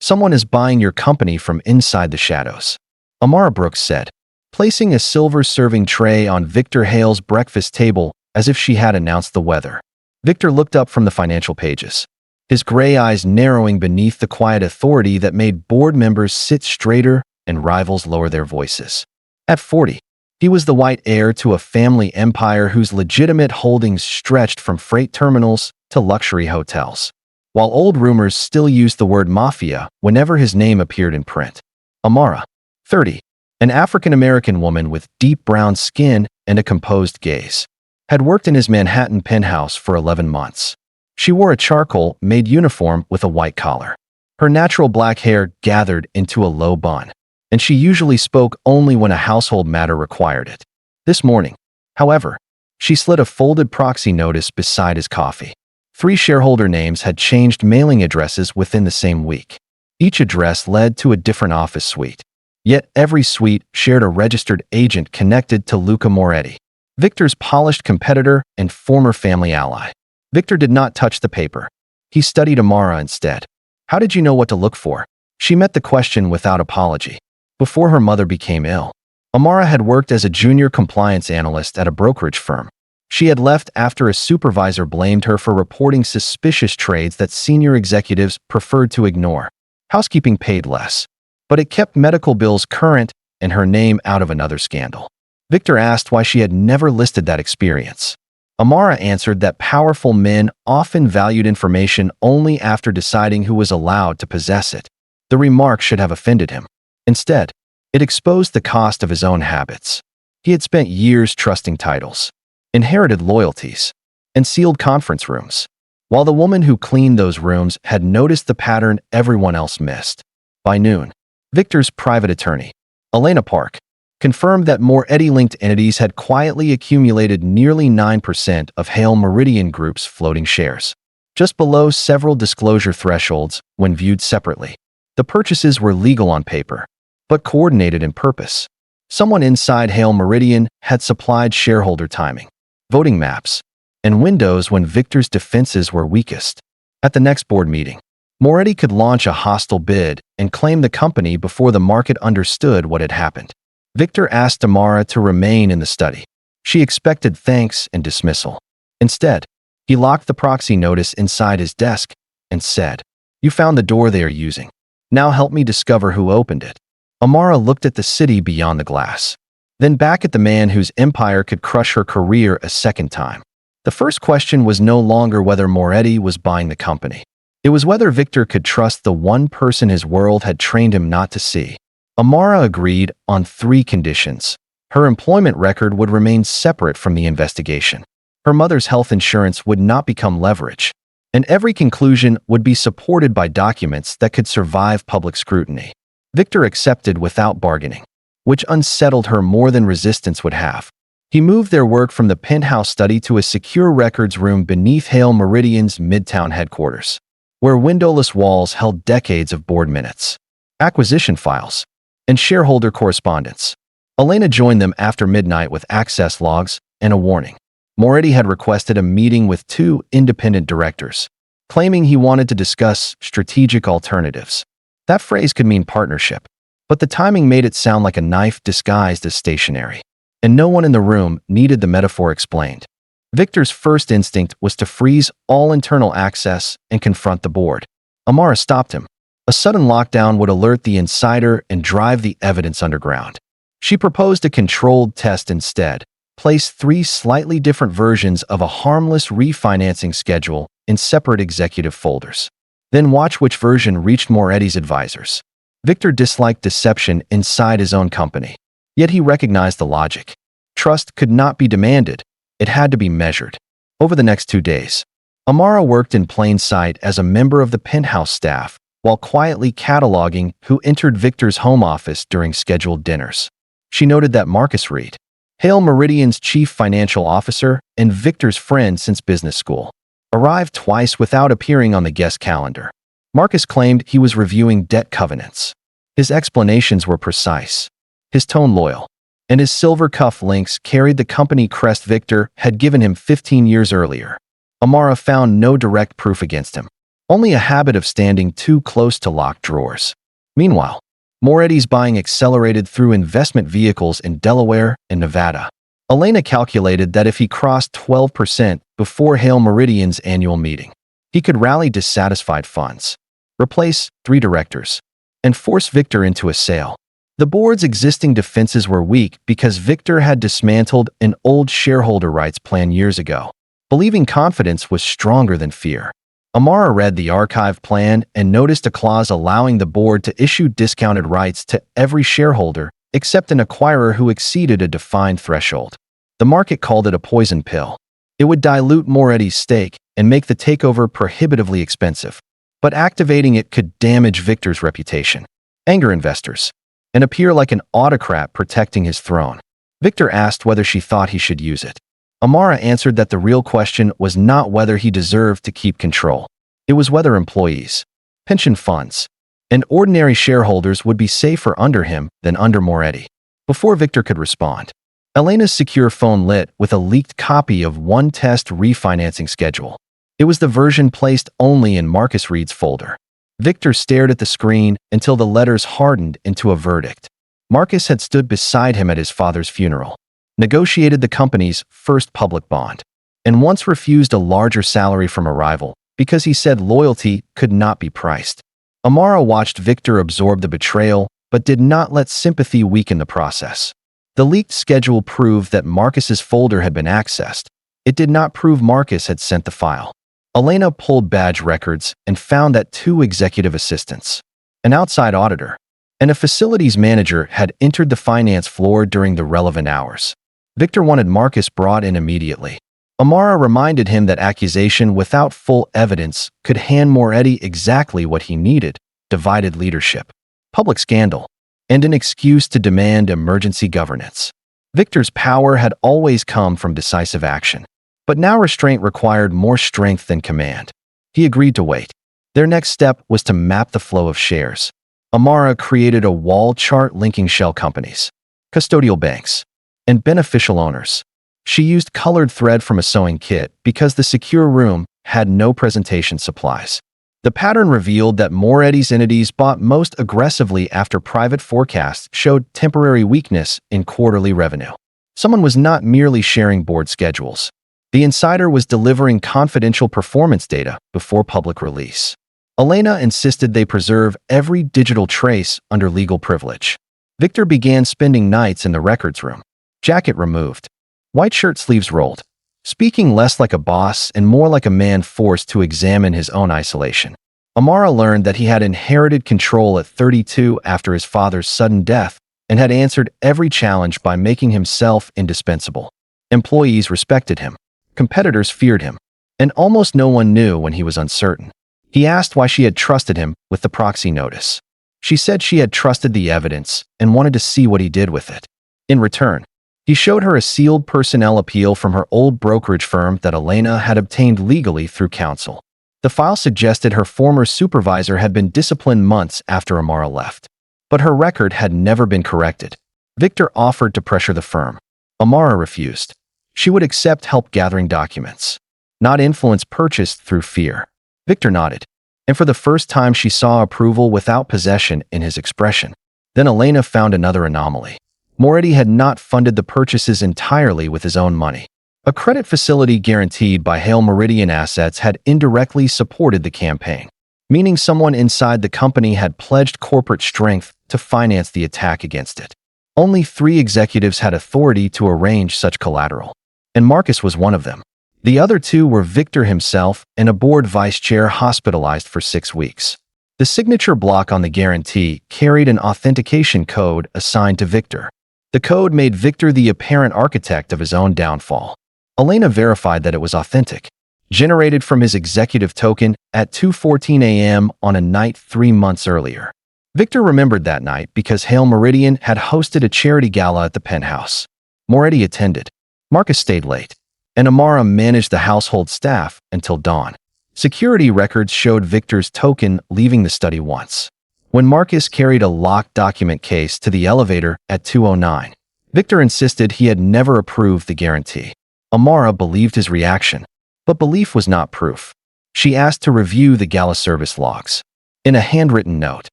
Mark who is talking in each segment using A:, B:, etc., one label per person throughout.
A: Someone is buying your company from inside the shadows, Amara Brooks said, placing a silver serving tray on Viktor Hale's breakfast table as if she had announced the weather. Viktor looked up from the financial pages, his gray eyes narrowing beneath the quiet authority that made board members sit straighter and rivals lower their voices. At 40, he was the white heir to a family empire whose legitimate holdings stretched from freight terminals to luxury hotels, while old rumors still used the word Mafia whenever his name appeared in print. Amara, 30, an African-American woman with deep brown skin and a composed gaze, had worked in his Manhattan penthouse for 11 months. She wore a charcoal Maid uniform with a white collar. Her natural black hair gathered into a low bun, and she usually spoke only when a household matter required it. This morning, however, she slid a folded proxy notice beside his coffee. 3 shareholder names had changed mailing addresses within the same week. Each address led to a different office suite. Yet every suite shared a registered agent connected to Luca Moretti, Viktor's polished competitor and former family ally. Viktor did not touch the paper. He studied Amara instead. How did you know what to look for? She met the question without apology. Before her mother became ill, Amara had worked as a junior compliance analyst at a brokerage firm. She had left after a supervisor blamed her for reporting suspicious trades that senior executives preferred to ignore. Housekeeping paid less, but it kept medical bills current and her name out of another scandal. Viktor asked why she had never listed that experience. Amara answered that powerful men often valued information only after deciding who was allowed to possess it. The remark should have offended him. Instead, it exposed the cost of his own habits. He had spent years trusting titles, inherited loyalties, and sealed conference rooms, while the woman who cleaned those rooms had noticed the pattern everyone else missed. By noon, Viktor's private attorney, Elena Park, confirmed that Moretti-linked entities had quietly accumulated nearly 9% of Hale Meridian Group's floating shares, just below several disclosure thresholds when viewed separately. The purchases were legal on paper, but coordinated in purpose. Someone inside Hale Meridian had supplied shareholder timing, voting maps, and windows when Viktor's defenses were weakest. At the next board meeting, Moretti could launch a hostile bid and claim the company before the market understood what had happened. Viktor asked Amara to remain in the study. She expected thanks and dismissal. Instead, he locked the proxy notice inside his desk and said, "You found the door they are using. Now help me discover who opened it." Amara looked at the city beyond the glass, then back at the man whose empire could crush her career a second time. The first question was no longer whether Moretti was buying the company. It was whether Viktor could trust the one person his world had trained him not to see. Amara agreed on 3 conditions. Her employment record would remain separate from the investigation. Her mother's health insurance would not become leverage, and every conclusion would be supported by documents that could survive public scrutiny. Viktor accepted without bargaining, which unsettled her more than resistance would have. He moved their work from the penthouse study to a secure records room beneath Hale Meridian's Midtown headquarters, where windowless walls held decades of board minutes, acquisition files, and shareholder correspondence. Elena joined them after midnight with access logs and a warning. Moretti had requested a meeting with 2 independent directors, claiming he wanted to discuss strategic alternatives. That phrase could mean partnership, but the timing made it sound like a knife disguised as stationery, and no one in the room needed the metaphor explained. Viktor's first instinct was to freeze all internal access and confront the board. Amara stopped him. A sudden lockdown would alert the insider and drive the evidence underground. She proposed a controlled test instead. Place 3 slightly different versions of a harmless refinancing schedule in separate executive folders. Then watch which version reached Moretti's advisors. Viktor disliked deception inside his own company, yet he recognized the logic. Trust could not be demanded. It had to be measured. Over the next 2 days, Amara worked in plain sight as a member of the penthouse staff, while quietly cataloging who entered Viktor's home office during scheduled dinners. She noted that Marcus Reed, Hale Meridian's chief financial officer and Viktor's friend since business school, arrived twice without appearing on the guest calendar. Marcus claimed he was reviewing debt covenants. His explanations were precise, his tone loyal, and his silver cuff links carried the company crest Viktor had given him 15 years earlier. Amara found no direct proof against him, only a habit of standing too close to locked drawers. Meanwhile, Moretti's buying accelerated through investment vehicles in Delaware and Nevada. Elena calculated that if he crossed 12% before Hale Meridian's annual meeting, he could rally dissatisfied funds, replace 3 directors, and force Viktor into a sale. The board's existing defenses were weak because Viktor had dismantled an old shareholder rights plan years ago, believing confidence was stronger than fear. Amara read the archive plan and noticed a clause allowing the board to issue discounted rights to every shareholder except an acquirer who exceeded a defined threshold. The market called it a poison pill. It would dilute Moretti's stake and make the takeover prohibitively expensive. But activating it could damage Viktor's reputation, anger investors, and appear like an autocrat protecting his throne. Viktor asked whether she thought he should use it. Amara answered that the real question was not whether he deserved to keep control. It was whether employees, pension funds, and ordinary shareholders would be safer under him than under Moretti. Before Viktor could respond, Elena's secure phone lit with a leaked copy of one test refinancing schedule. It was the version placed only in Marcus Reed's folder. Viktor stared at the screen until the letters hardened into a verdict. Marcus had stood beside him at his father's funeral, negotiated the company's first public bond, and once refused a larger salary from a rival because he said loyalty could not be priced. Amara watched Viktor absorb the betrayal, but did not let sympathy weaken the process. The leaked schedule proved that Marcus's folder had been accessed. It did not prove Marcus had sent the file. Elena pulled badge records and found that 2 executive assistants, an outside auditor, and a facilities manager had entered the finance floor during the relevant hours. Viktor wanted Marcus brought in immediately. Amara reminded him that accusation without full evidence could hand Moretti exactly what he needed: divided leadership, public scandal, and an excuse to demand emergency governance. Viktor's power had always come from decisive action, but now restraint required more strength than command. He agreed to wait. Their next step was to map the flow of shares. Amara created a wall chart linking shell companies, custodial banks, and beneficial owners. She used colored thread from a sewing kit because the secure room had no presentation supplies. The pattern revealed that Moretti's entities bought most aggressively after private forecasts showed temporary weakness in quarterly revenue. Someone was not merely sharing board schedules. The insider was delivering confidential performance data before public release. Elena insisted they preserve every digital trace under legal privilege. Viktor began spending nights in the records room, jacket removed, white shirt sleeves rolled, speaking less like a boss and more like a man forced to examine his own isolation. Amara learned that he had inherited control at 32 after his father's sudden death and had answered every challenge by making himself indispensable. Employees respected him, competitors feared him, and almost no one knew when he was uncertain. He asked why she had trusted him with the proxy notice. She said she had trusted the evidence and wanted to see what he did with it. In return, he showed her a sealed personnel appeal from her old brokerage firm that Elena had obtained legally through counsel. The file suggested her former supervisor had been disciplined months after Amara left, but her record had never been corrected. Viktor offered to pressure the firm. Amara refused. She would accept help gathering documents, not influence purchased through fear. Viktor nodded, and for the first time she saw approval without possession in his expression. Then Elena found another anomaly. Moretti had not funded the purchases entirely with his own money. A credit facility guaranteed by Hale Meridian Assets had indirectly supported the campaign, meaning someone inside the company had pledged corporate strength to finance the attack against it. Only 3 executives had authority to arrange such collateral, and Marcus was one of them. The other 2 were Viktor himself and a board vice chair hospitalized for 6 weeks. The signature block on the guarantee carried an authentication code assigned to Viktor. The code made Viktor the apparent architect of his own downfall. Elena verified that it was authentic, generated from his executive token at 2:14 a.m. on a night 3 months earlier. Viktor remembered that night because Hale Meridian had hosted a charity gala at the penthouse. Moretti attended. Marcus stayed late, and Amara managed the household staff until dawn. Security records showed Viktor's token leaving the study once. When Marcus carried a locked document case to the elevator at 2:09, Viktor insisted he had never approved the guarantee. Amara believed his reaction, but belief was not proof. She asked to review the gala service logs. In a handwritten note,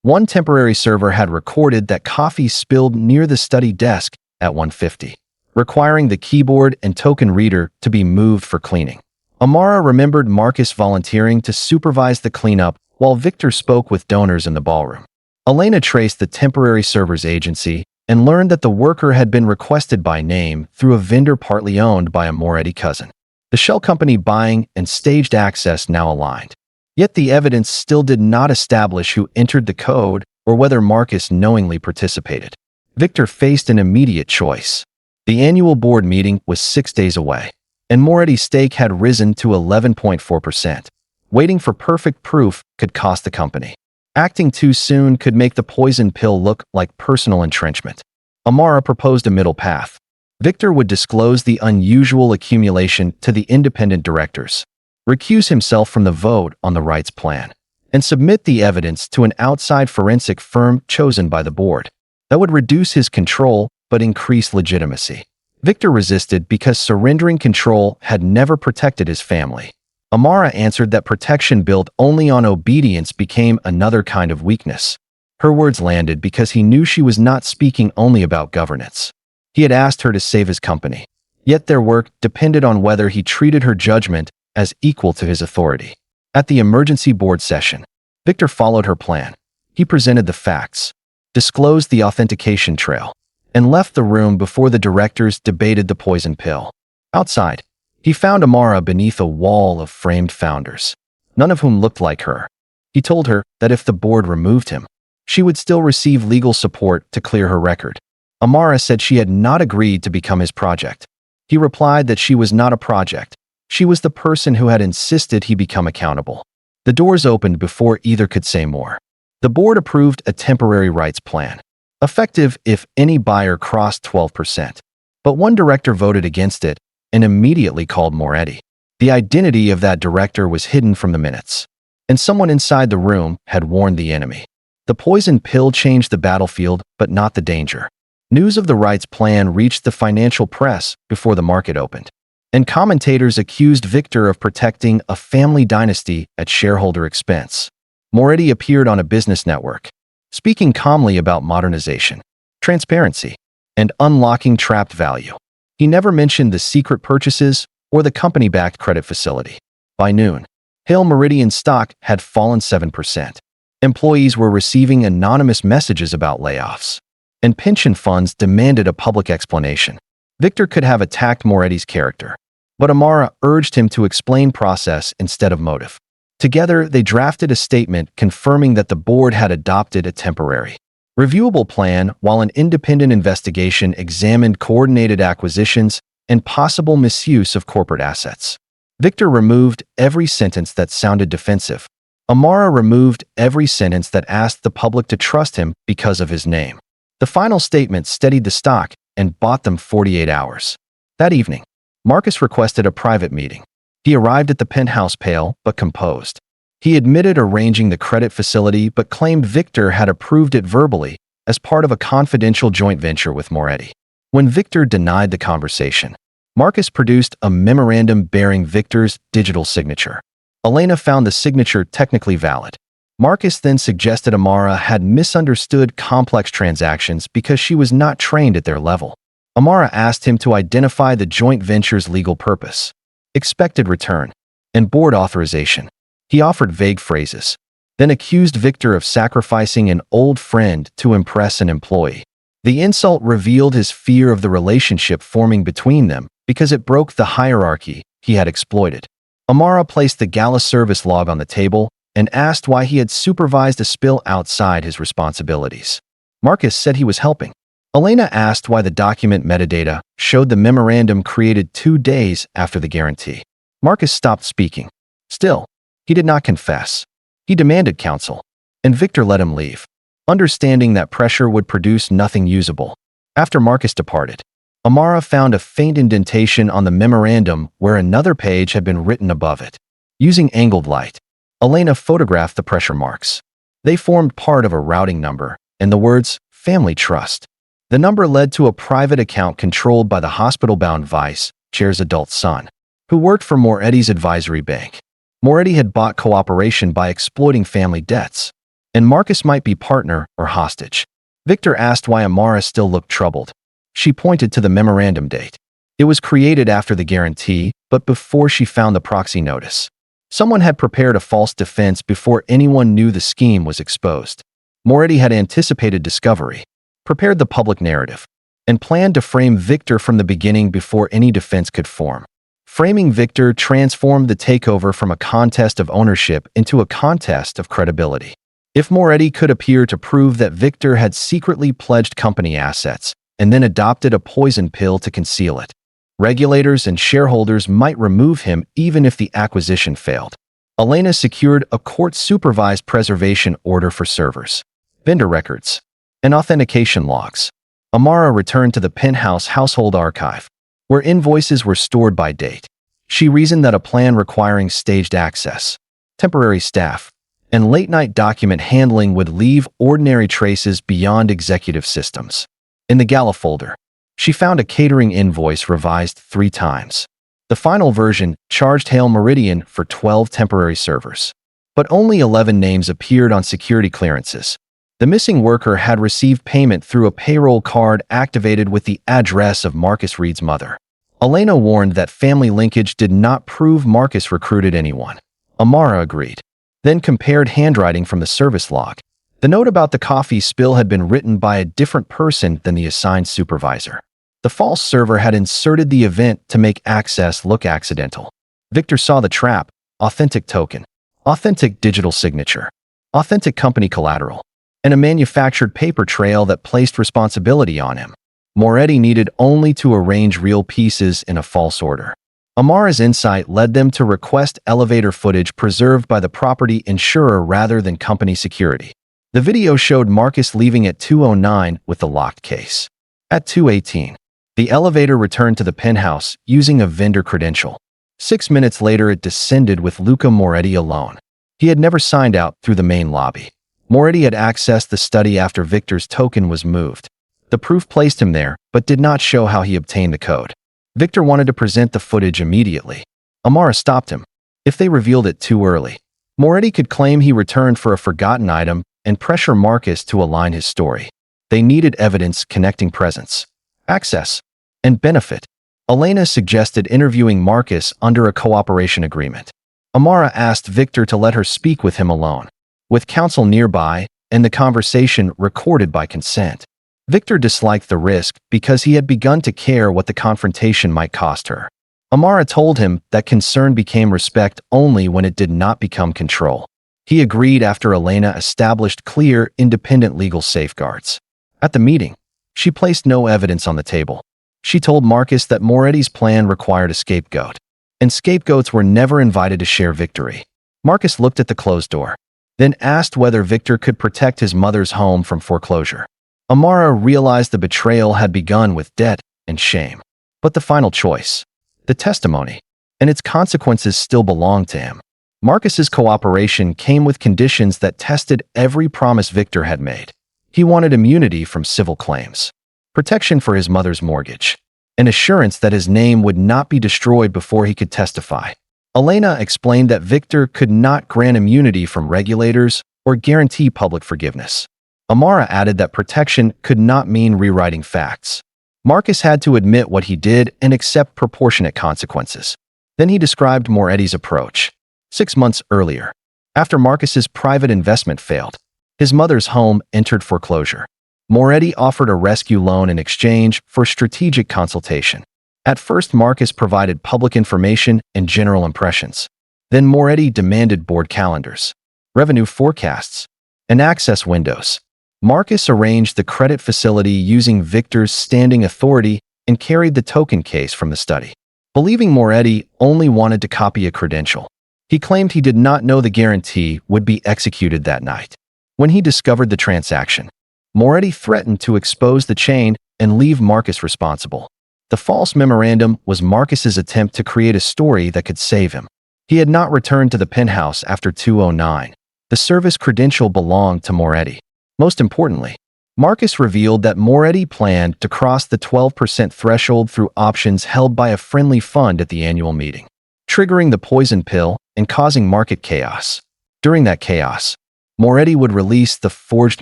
A: one temporary server had recorded that coffee spilled near the study desk at 1:50, requiring the keyboard and token reader to be moved for cleaning. Amara remembered Marcus volunteering to supervise the cleanup while Viktor spoke with donors in the ballroom. Elena traced the temporary server's agency and learned that the worker had been requested by name through a vendor partly owned by a Moretti cousin. The shell company buying and staged access now aligned. Yet the evidence still did not establish who entered the code or whether Marcus knowingly participated. Viktor faced an immediate choice. The annual board meeting was 6 days away, and Moretti's stake had risen to 11.4%. Waiting for perfect proof could cost the company. Acting too soon could make the poison pill look like personal entrenchment. Amara proposed a middle path. Viktor would disclose the unusual accumulation to the independent directors, recuse himself from the vote on the rights plan, and submit the evidence to an outside forensic firm chosen by the board. That would reduce his control but increase legitimacy. Viktor resisted because surrendering control had never protected his family. Amara answered that protection built only on obedience became another kind of weakness. Her words landed because he knew she was not speaking only about governance. He had asked her to save his company, yet their work depended on whether he treated her judgment as equal to his authority. At the emergency board session, Viktor followed her plan. He presented the facts, disclosed the authentication trail, and left the room before the directors debated the poison pill. Outside, he found Amara beneath a wall of framed founders, none of whom looked like her. He told her that if the board removed him, she would still receive legal support to clear her record. Amara said she had not agreed to become his project. He replied that she was not a project. She was the person who had insisted he become accountable. The doors opened before either could say more. The board approved a temporary rights plan, effective if any buyer crossed 12%. But one director voted against it and immediately called Moretti. The identity of that director was hidden from the minutes, and someone inside the room had warned the enemy. The poison pill changed the battlefield, but not the danger. News of the rights plan reached the financial press before the market opened, and commentators accused Viktor of protecting a family dynasty at shareholder expense. Moretti appeared on a business network, speaking calmly about modernization, transparency, and unlocking trapped value. He never mentioned the secret purchases or the company-backed credit facility. By noon, Hale Meridian stock had fallen 7%. Employees were receiving anonymous messages about layoffs, and pension funds demanded a public explanation. Viktor could have attacked Moretti's character, but Amara urged him to explain process instead of motive. Together, they drafted a statement confirming that the board had adopted a temporary, reviewable plan while an independent investigation examined coordinated acquisitions and possible misuse of corporate assets. Viktor removed every sentence that sounded defensive. Amara removed every sentence that asked the public to trust him because of his name. The final statement steadied the stock and bought them 48 hours. That evening, Marcus requested a private meeting. He arrived at the penthouse pale but composed. He admitted arranging the credit facility but claimed Viktor had approved it verbally as part of a confidential joint venture with Moretti. When Viktor denied the conversation, Marcus produced a memorandum bearing Viktor's digital signature. Elena found the signature technically valid. Marcus then suggested Amara had misunderstood complex transactions because she was not trained at their level. Amara asked him to identify the joint venture's legal purpose, expected return, and board authorization. He offered vague phrases, then accused Viktor of sacrificing an old friend to impress an employee. The insult revealed his fear of the relationship forming between them because it broke the hierarchy he had exploited. Amara placed the gala service log on the table and asked why he had supervised a spill outside his responsibilities. Marcus said he was helping. Elena asked why the document metadata showed the memorandum created 2 days after the guarantee. Marcus stopped speaking. Still, he did not confess. He demanded counsel, and Viktor let him leave, understanding that pressure would produce nothing usable. After Marcus departed, Amara found a faint indentation on the memorandum where another page had been written above it. Using angled light, Elena photographed the pressure marks. They formed part of a routing number and the words, "Family Trust." The number led to a private account controlled by the hospital-bound vice chair's adult son, who worked for Moretti's advisory bank. Moretti had bought cooperation by exploiting family debts, and Marcus might be partner or hostage. Viktor asked why Amara still looked troubled. She pointed to the memorandum date. It was created after the guarantee, but before she found the proxy notice. Someone had prepared a false defense before anyone knew the scheme was exposed. Moretti had anticipated discovery, prepared the public narrative, and planned to frame Viktor from the beginning before any defense could form. Framing Viktor transformed the takeover from a contest of ownership into a contest of credibility. If Moretti could appear to prove that Viktor had secretly pledged company assets and then adopted a poison pill to conceal it, regulators and shareholders might remove him even if the acquisition failed. Elena secured a court-supervised preservation order for servers, vendor records, and authentication logs. Amara returned to the penthouse household archive, where invoices were stored by date. She reasoned that a plan requiring staged access, temporary staff, and late-night document handling would leave ordinary traces beyond executive systems. In the gala folder, she found a catering invoice revised 3 times. The final version charged Hale Meridian for 12 temporary servers, but only 11 names appeared on security clearances. The missing worker had received payment through a payroll card activated with the address of Marcus Reed's mother. Elena warned that family linkage did not prove Marcus recruited anyone. Amara agreed, then compared handwriting from the service log. The note about the coffee spill had been written by a different person than the assigned supervisor. The false server had inserted the event to make access look accidental. Viktor saw the trap: authentic token, authentic digital signature, authentic company collateral, and a manufactured paper trail that placed responsibility on him. Moretti needed only to arrange real pieces in a false order. Amara's insight led them to request elevator footage preserved by the property insurer rather than company security. The video showed Marcus leaving at 2:09 with the locked case. At 2:18, the elevator returned to the penthouse using a vendor credential. 6 minutes later, it descended with Luca Moretti alone. He had never signed out through the main lobby. Moretti had accessed the study after Viktor's token was moved. The proof placed him there, but did not show how he obtained the code. Viktor wanted to present the footage immediately. Amara stopped him. If they revealed it too early, Moretti could claim he returned for a forgotten item and pressure Marcus to align his story. They needed evidence connecting presence, access, and benefit. Elena suggested interviewing Marcus under a cooperation agreement. Amara asked Viktor to let her speak with him alone, with counsel nearby and the conversation recorded by consent. Viktor disliked the risk because he had begun to care what the confrontation might cost her. Amara told him that concern became respect only when it did not become control. He agreed after Elena established clear, independent legal safeguards. At the meeting, she placed no evidence on the table. She told Marcus that Moretti's plan required a scapegoat, and scapegoats were never invited to share victory. Marcus looked at the closed door, then asked whether Viktor could protect his mother's home from foreclosure. Amara realized the betrayal had begun with debt and shame. But the final choice, the testimony, and its consequences still belonged to him. Marcus's cooperation came with conditions that tested every promise Viktor had made. He wanted immunity from civil claims, protection for his mother's mortgage, and assurance that his name would not be destroyed before he could testify. Elena explained that Viktor could not grant immunity from regulators or guarantee public forgiveness. Amara added that protection could not mean rewriting facts. Marcus had to admit what he did and accept proportionate consequences. Then he described Moretti's approach. 6 months earlier, after Marcus's private investment failed, his mother's home entered foreclosure. Moretti offered a rescue loan in exchange for strategic consultation. At first, Marcus provided public information and general impressions. Then Moretti demanded board calendars, revenue forecasts, and access windows. Marcus arranged the credit facility using Viktor's standing authority and carried the token case from the study. Believing Moretti only wanted to copy a credential, he claimed he did not know the guarantee would be executed that night. When he discovered the transaction, Moretti threatened to expose the chain and leave Marcus responsible. The false memorandum was Marcus's attempt to create a story that could save him. He had not returned to the penthouse after 2:09. The service credential belonged to Moretti. Most importantly, Marcus revealed that Moretti planned to cross the 12% threshold through options held by a friendly fund at the annual meeting. Triggering the poison pill, and causing market chaos. During that chaos, Moretti would release the forged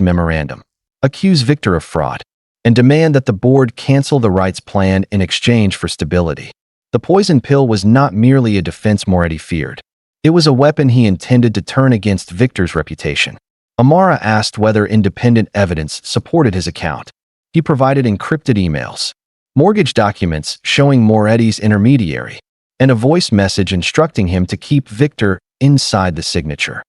A: memorandum, accuse Viktor of fraud, and demand that the board cancel the rights plan in exchange for stability. The poison pill was not merely a defense Moretti feared. It was a weapon he intended to turn against Viktor's reputation. Amara asked whether independent evidence supported his account. He provided encrypted emails, mortgage documents showing Moretti's intermediary, and a voice message instructing him to keep Viktor inside the signature.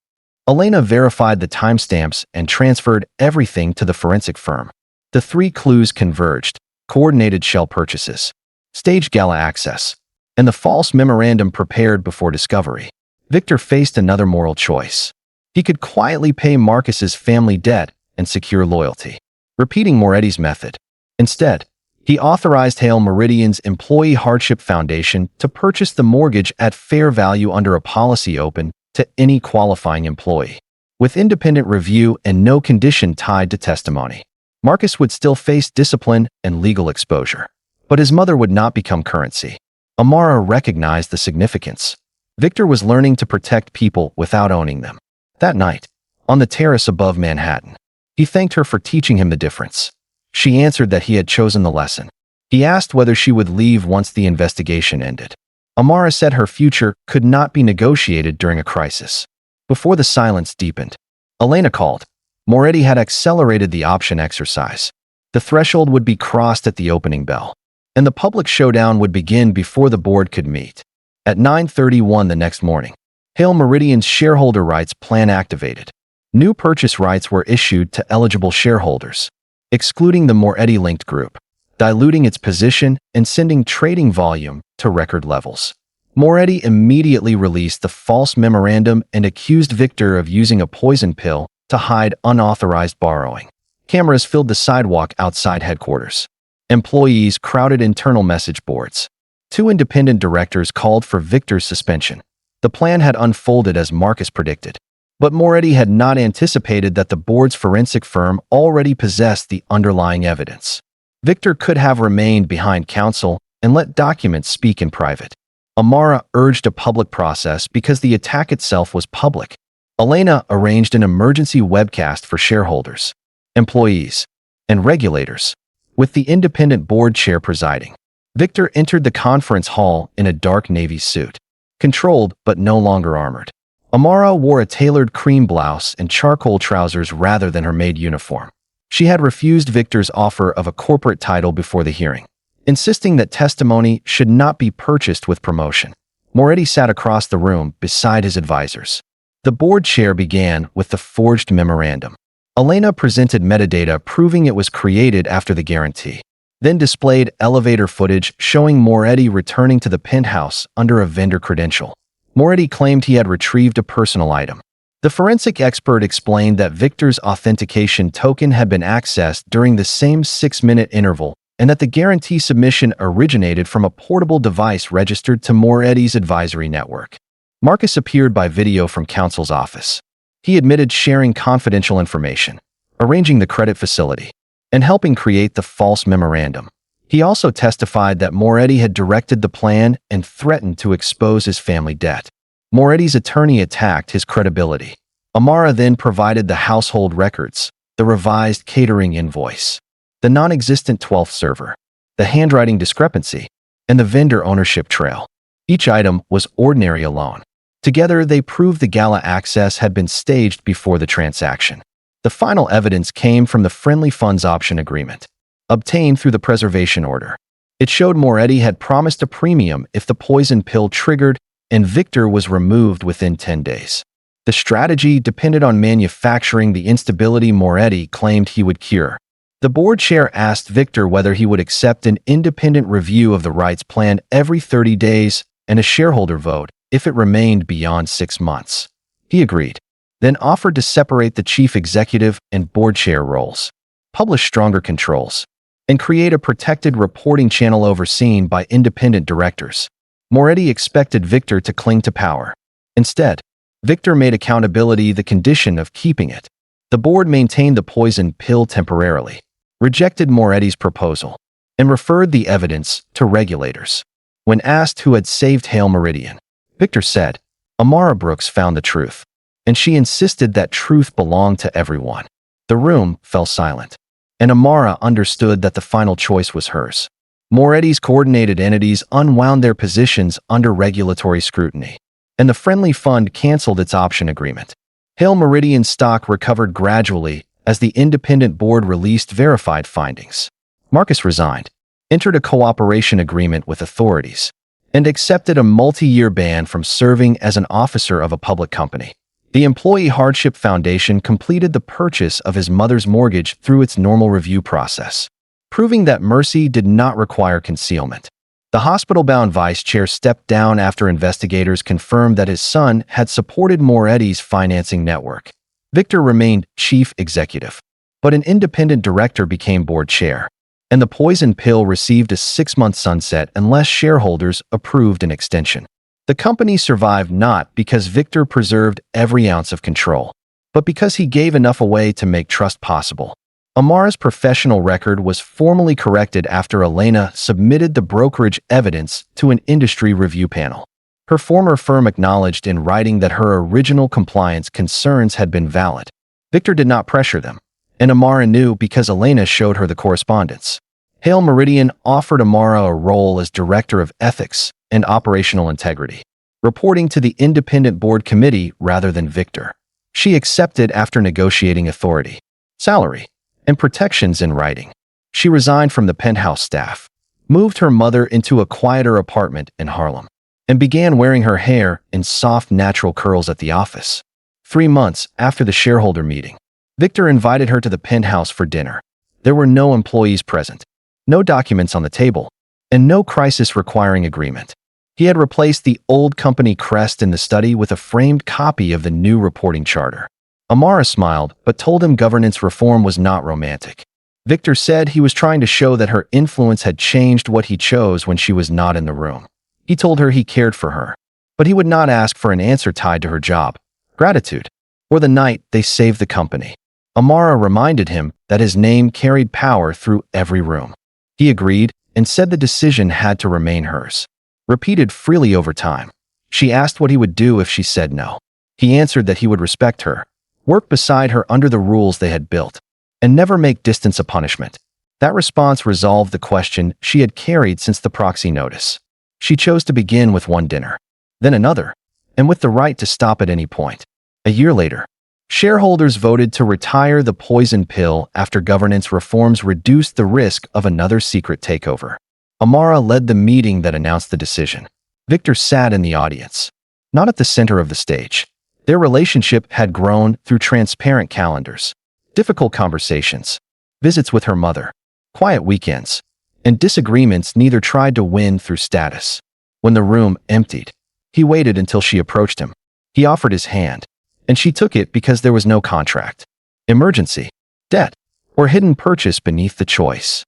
A: Elena verified the timestamps and transferred everything to the forensic firm. The three clues converged: coordinated shell purchases, staged gala access, and the false memorandum prepared before discovery. Viktor faced another moral choice. He could quietly pay Marcus's family debt and secure loyalty, repeating Moretti's method. Instead, he authorized Hale Meridian's Employee Hardship Foundation to purchase the mortgage at fair value under a policy open to any qualifying employee, with independent review and no condition tied to testimony. Marcus would still face discipline and legal exposure, but his mother would not become currency. Amara recognized the significance. Viktor was learning to protect people without owning them. That night, on the terrace above Manhattan, he thanked her for teaching him the difference. She answered that he had chosen the lesson. He asked whether she would leave once the investigation ended. Amara said her future could not be negotiated during a crisis. Before the silence deepened, Elena called. Moretti had accelerated the option exercise. The threshold would be crossed at the opening bell, and the public showdown would begin before the board could meet. At 9:31 the next morning, Hale Meridian's shareholder rights plan activated. New purchase rights were issued to eligible shareholders, excluding the Moretti-linked group, diluting its position and sending trading volume to record levels. Moretti immediately released the false memorandum and accused Viktor of using a poison pill to hide unauthorized borrowing. Cameras filled the sidewalk outside headquarters. Employees crowded internal message boards. Two independent directors called for Viktor's suspension. The plan had unfolded as Marcus predicted, but Moretti had not anticipated that the board's forensic firm already possessed the underlying evidence. Viktor could have remained behind counsel and let documents speak in private. Amara urged a public process because the attack itself was public. Elena arranged an emergency webcast for shareholders, employees, and regulators, with the independent board chair presiding. Viktor entered the conference hall in a dark navy suit, controlled but no longer armored. Amara wore a tailored cream blouse and charcoal trousers rather than her maid uniform. She had refused Viktor's offer of a corporate title before the hearing, insisting that testimony should not be purchased with promotion. Moretti sat across the room beside his advisors. The board chair began with the forged memorandum. Elena presented metadata proving it was created after the guarantee, then displayed elevator footage showing Moretti returning to the penthouse under a vendor credential. Moretti claimed he had retrieved a personal item. The forensic expert explained that Viktor's authentication token had been accessed during the same 6-minute interval and that the guarantee submission originated from a portable device registered to Moretti's advisory network. Marcus appeared by video from counsel's office. He admitted sharing confidential information, arranging the credit facility, and helping create the false memorandum. He also testified that Moretti had directed the plan and threatened to expose his family debt. Moretti's attorney attacked his credibility. Amara then provided the household records, the revised catering invoice, the non-existent 12th server, the handwriting discrepancy, and the vendor ownership trail. Each item was ordinary alone. Together, they proved the gala access had been staged before the transaction. The final evidence came from the friendly funds option agreement, obtained through the preservation order. It showed Moretti had promised a premium if the poison pill triggered, and Viktor was removed within 10 days. The strategy depended on manufacturing the instability Moretti claimed he would cure. The board chair asked Viktor whether he would accept an independent review of the rights plan every 30 days and a shareholder vote if it remained beyond 6 months. He agreed, then offered to separate the chief executive and board chair roles, publish stronger controls, and create a protected reporting channel overseen by independent directors. Moretti expected Viktor to cling to power. Instead, Viktor made accountability the condition of keeping it. The board maintained the poison pill temporarily, rejected Moretti's proposal, and referred the evidence to regulators. When asked who had saved Hale Meridian, Viktor said, Amara Brooks found the truth, and she insisted that truth belonged to everyone. The room fell silent, and Amara understood that the final choice was hers. Moretti's coordinated entities unwound their positions under regulatory scrutiny, and the friendly fund canceled its option agreement. Hale Meridian stock recovered gradually as the independent board released verified findings. Marcus resigned, entered a cooperation agreement with authorities, and accepted a multi-year ban from serving as an officer of a public company. The Employee Hardship Foundation completed the purchase of his mother's mortgage through its normal review process, proving that mercy did not require concealment. The hospital-bound vice chair stepped down after investigators confirmed that his son had supported Moretti's financing network. Viktor remained chief executive, but an independent director became board chair, and the poison pill received a 6-month sunset unless shareholders approved an extension. The company survived not because Viktor preserved every ounce of control, but because he gave enough away to make trust possible. Amara's professional record was formally corrected after Elena submitted the brokerage evidence to an industry review panel. Her former firm acknowledged in writing that her original compliance concerns had been valid. Viktor did not pressure them, and Amara knew because Elena showed her the correspondence. Hale Meridian offered Amara a role as Director of Ethics and Operational Integrity, reporting to the independent board committee rather than Viktor. She accepted after negotiating authority, salary, and protections in writing. She resigned from the penthouse staff, moved her mother into a quieter apartment in Harlem, and began wearing her hair in soft natural curls at the office. 3 months after the shareholder meeting, Viktor invited her to the penthouse for dinner. There were no employees present, no documents on the table, and no crisis-requiring agreement. He had replaced the old company crest in the study with a framed copy of the new reporting charter. Amara smiled, but told him governance reform was not romantic. Viktor said he was trying to show that her influence had changed what he chose when she was not in the room. He told her he cared for her, but he would not ask for an answer tied to her job, gratitude, or the night they saved the company. Amara reminded him that his name carried power through every room. He agreed and said the decision had to remain hers. Repeated freely over time, she asked what he would do if she said no. He answered that he would respect her, work beside her under the rules they had built, and never make distance a punishment. That response resolved the question she had carried since the proxy notice. She chose to begin with one dinner, then another, and with the right to stop at any point. A year later, shareholders voted to retire the poison pill after governance reforms reduced the risk of another secret takeover. Amara led the meeting that announced the decision. Viktor sat in the audience, not at the center of the stage. Their relationship had grown through transparent calendars, difficult conversations, visits with her mother, quiet weekends, and disagreements neither tried to win through status. When the room emptied, he waited until she approached him. He offered his hand, and she took it because there was no contract, emergency, debt, or hidden purchase beneath the choice.